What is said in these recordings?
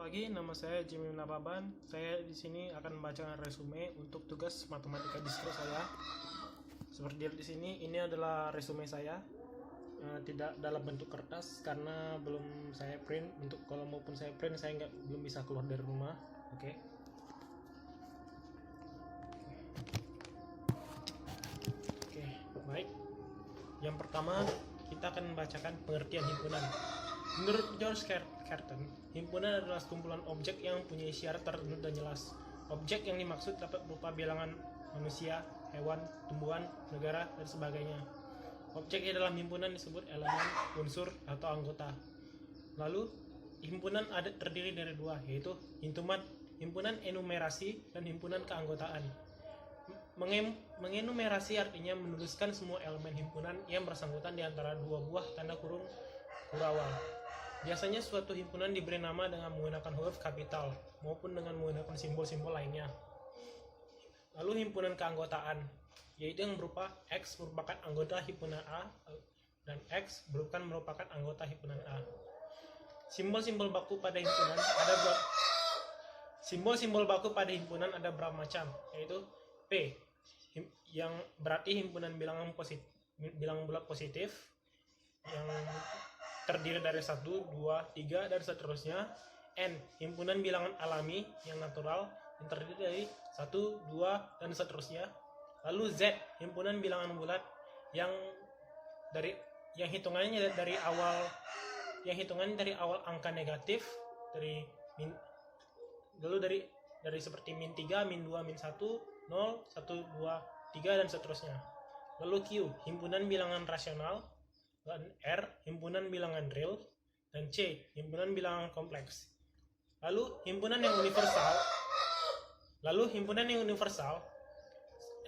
pagi, nama saya Jimmy Nababan. Saya di sini akan membacakan resume untuk tugas matematika distro saya. Seperti di sini, ini adalah resume saya. Tidak dalam bentuk kertas karena belum saya print. Untuk kalau maupun saya print, saya belum bisa keluar dari rumah. Oke. Oke, baik. Yang pertama, kita akan membacakan pengertian himpunan. Menurut George Carton, himpunan adalah sekumpulan objek yang mempunyai syarat tertentu dan jelas. Objek yang dimaksud dapat berupa bilangan manusia, hewan, tumbuhan, negara, dan sebagainya. Objek di dalam himpunan disebut elemen, unsur, atau anggota. Lalu, himpunan terdiri dari dua, yaitu himpunan enumerasi dan himpunan keanggotaan. Mengenumerasi artinya menuliskan semua elemen himpunan yang bersangkutan di antara dua buah tanda kurung kurawal. Biasanya suatu himpunan diberi nama dengan menggunakan huruf kapital maupun dengan menggunakan simbol-simbol lainnya. Lalu himpunan keanggotaan, yaitu yang berupa X merupakan anggota himpunan A dan X merupakan anggota himpunan A. Simbol-simbol baku pada himpunan ada berapa macam, yaitu P yang berarti himpunan bilangan bulat positif yang terdiri dari 1, 2, 3, dan seterusnya. N, himpunan bilangan alami yang natural yang terdiri dari 1, 2, dan seterusnya. Lalu Z, himpunan bilangan bulat yang hitungannya dari awal angka negatif dari seperti min 3, min 2, min 1, 0, 1, 2, 3, dan seterusnya. Lalu Q, himpunan bilangan rasional, dan R, himpunan bilangan real, dan C, himpunan bilangan kompleks. Lalu himpunan yang universal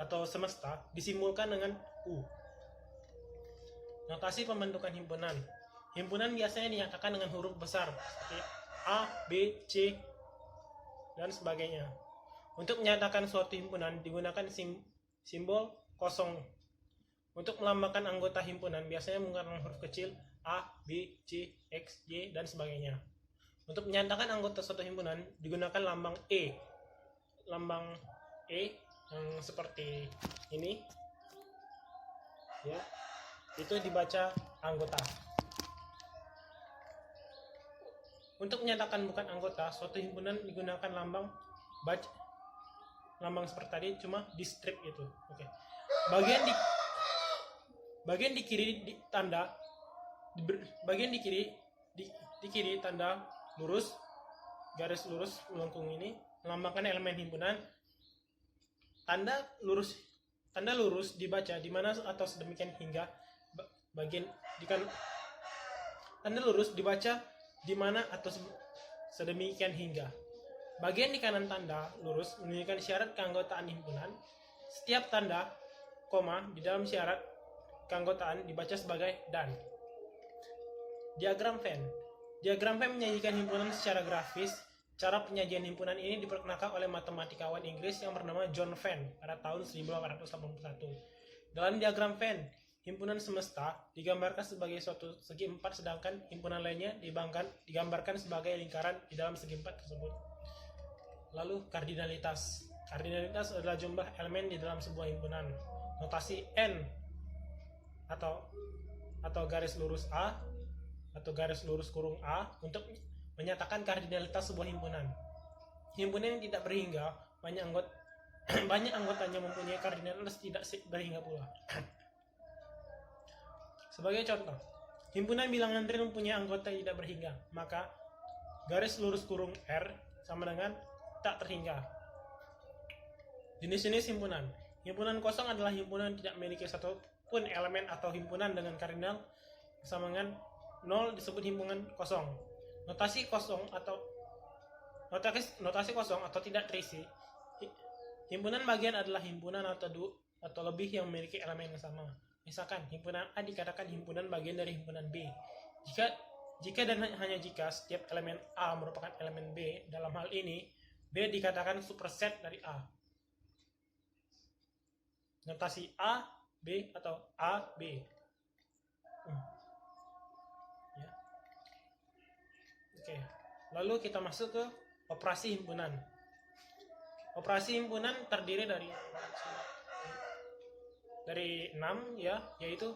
atau semesta disimbolkan dengan U. Notasi pembentukan himpunan. Himpunan biasanya dinyatakan dengan huruf besar seperti A, B, C, dan sebagainya. Untuk menyatakan suatu himpunan digunakan simbol kosong. Untuk melambangkan anggota himpunan biasanya menggunakan huruf kecil A, B, C, X, Y, dan sebagainya. Untuk menyatakan anggota suatu himpunan digunakan lambang E. Lambang E yang seperti ini, ya, itu dibaca anggota. Untuk menyatakan bukan anggota suatu himpunan digunakan lambang seperti tadi, cuma di strip itu. Oke. Bagian di kiri tanda lurus, garis lurus melengkung ini melambangkan elemen himpunan. Tanda lurus dibaca di mana atau sedemikian hingga tanda lurus dibaca di mana atau sedemikian hingga. Bagian di kanan tanda lurus menunjukkan syarat keanggotaan himpunan. Setiap tanda koma di dalam syarat keanggotaan dibaca sebagai dan. Diagram Venn. Diagram Venn menyajikan himpunan secara grafis. Cara penyajian himpunan ini diperkenalkan oleh matematikawan Inggris yang bernama John Venn pada tahun 1881. Dalam diagram Venn, himpunan semesta digambarkan sebagai suatu segi empat, sedangkan himpunan lainnya digambarkan sebagai lingkaran di dalam segi empat tersebut. Lalu kardinalitas. Kardinalitas adalah jumlah elemen di dalam sebuah himpunan. Notasi N atau garis lurus A atau garis lurus kurung A untuk menyatakan kardinalitas sebuah himpunan. Himpunan yang tidak berhingga, banyak anggotanya mempunyai kardinalitas tidak berhingga pula. Sebagai contoh, himpunan bilangan real mempunyai anggota yang tidak berhingga, maka garis lurus kurung R sama dengan tak terhingga. Jenis-jenis himpunan. Himpunan kosong adalah himpunan yang tidak memiliki satu pun elemen atau himpunan dengan kardinal sama dengan 0 disebut himpunan kosong. Notasi kosong atau tidak terisi. Himpunan bagian adalah himpunan atau lebih yang memiliki elemen yang sama. Misalkan himpunan A dikatakan himpunan bagian dari himpunan B. Jika dan hanya jika setiap elemen A merupakan elemen B, dalam hal ini B dikatakan superset dari A. Notasi A, B atau A, B. Ya. Oke. Lalu kita masuk ke operasi himpunan. Operasi himpunan terdiri dari 6 ya, yaitu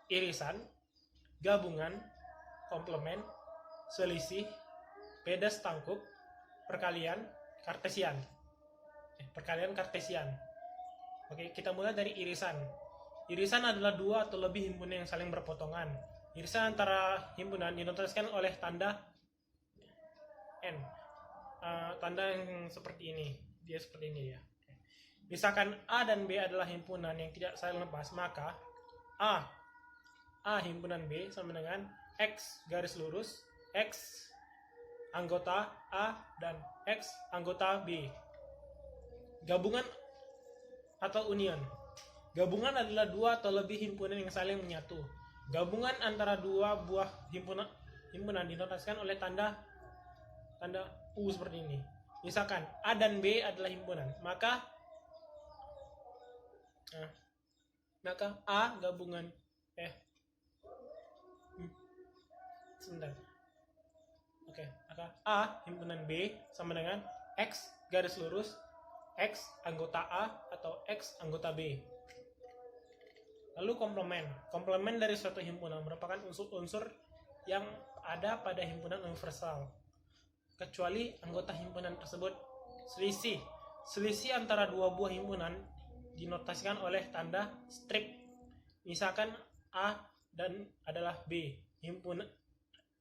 irisan, gabungan, komplement, selisih, beda setangkup, perkalian, kartesian. Perkalian kartesian. Oke, kita mulai dari irisan. Irisan adalah dua atau lebih himpunan yang saling berpotongan. Irisan antara himpunan dinotaskan oleh tanda N. Tanda yang seperti ini. Dia seperti ini ya. Misalkan A dan B adalah himpunan yang tidak saling lepas, maka A himpunan B sama dengan X garis lurus X anggota A dan X anggota B. Gabungan atau union. Gabungan adalah dua atau lebih himpunan yang saling menyatu. Gabungan antara dua buah himpunan dinotaskan oleh tanda U seperti ini. Misalkan A dan B adalah himpunan, maka A gabungan sebentar. Oke, maka A himpunan B sama dengan X garis lurus X anggota A atau X anggota B. Lalu komplement. Komplement dari suatu himpunan merupakan unsur-unsur yang ada pada himpunan universal, kecuali anggota himpunan tersebut selisih. Selisih antara dua buah himpunan dinotasikan oleh tanda strip. Misalkan A dan adalah B.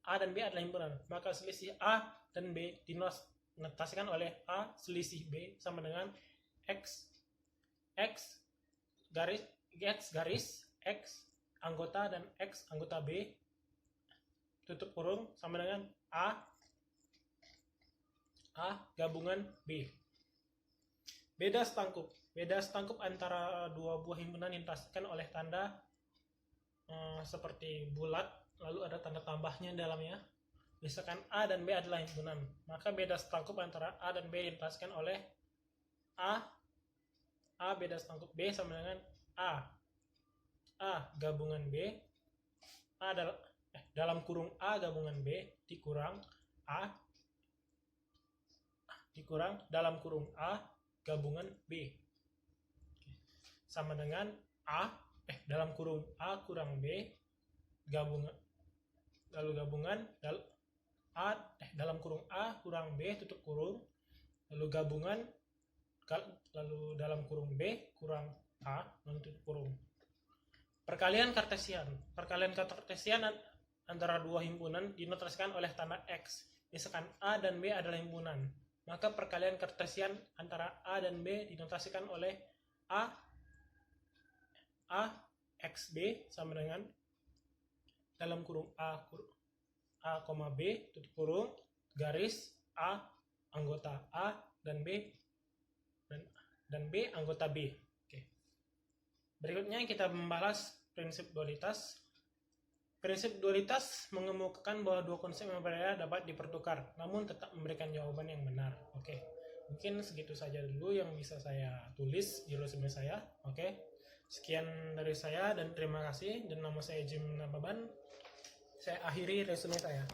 A dan B adalah himpunan, maka selisih A dan B dinotasikan oleh A selisih B sama dengan X garis X anggota dan X anggota B tutup kurung sama dengan A gabungan B. Beda setangkup. Beda setangkup antara dua buah himpunan dinotasikan oleh tanda seperti bulat, lalu ada tanda tambahnya dalamnya. Misalkan A dan B adalah himpunan, maka beda setangkup antara A dan B dinotasikan oleh A beda setangkup B sama dengan A gabungan B dalam kurung A gabungan B dikurang dalam kurung A gabungan B sama dengan dalam kurung A kurang B gabungan dalam kurung A kurang B tutup kurung lalu gabungan lalu dalam kurung B kurang A tutup kurung. Perkalian kartesian. Perkalian kartesian antara dua himpunan dinotasikan oleh tanda X. Misalkan A dan B adalah himpunan, maka perkalian kartesian antara A dan B dinotasikan oleh A XB sama dengan dalam kurung A, B tutup kurung garis A anggota A dan B anggota B. Oke. Berikutnya kita membahas prinsip dualitas. Prinsip dualitas mengemukakan bahwa dua konsep yang berbeda dapat dipertukar, namun tetap memberikan jawaban yang benar. Oke. Mungkin segitu saja dulu yang bisa saya tulis di resume saya. Oke. Sekian dari saya dan terima kasih. Dan nama saya Jim Nababan. Saya akhiri resume saya.